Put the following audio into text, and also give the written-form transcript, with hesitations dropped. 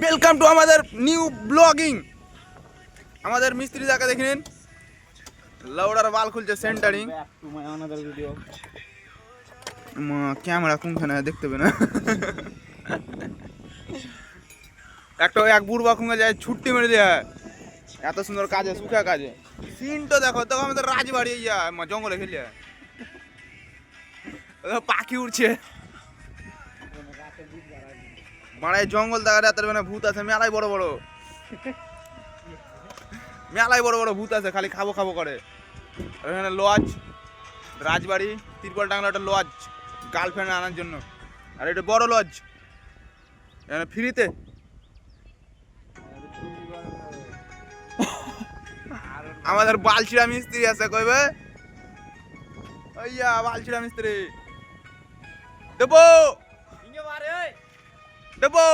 Welcome to আমাদের new blogging. আমাদের মিস্ত্রি যাকে দেখে নিন, লাউডার বাল খুলছে সেন্টারিং। ক্যামেরা কোনখানে দেখতে হবে না। একটা এক বুড়বা খুঁজে যায় ছুট্টি মেরে দেয় এত সুন্দর কাজে সুখা কাজে। সিনটা দেখো তো, আমাদের রাজবাড়ি জঙ্গলে খেলে পাখি উড়ছে। মারাই জঙ্গল দেখা রাতের বেলা ভূত আছে, মেলায় বড় বড় ভূত আছে, খালি খাবো খাবো করে। এখানে লজ, রাজবাড়ি, তিরপল টাংলা একটা লজ গার্লফ্রেন্ড আনার জন্য। আর এটা বড় লজ, এখানে ফ্রিতে। আমাদের বালছিড়া মিস্ত্রি আছে, কইবে ওইয়া বালছিড়া মিস্ত্রি দেবো দেবো।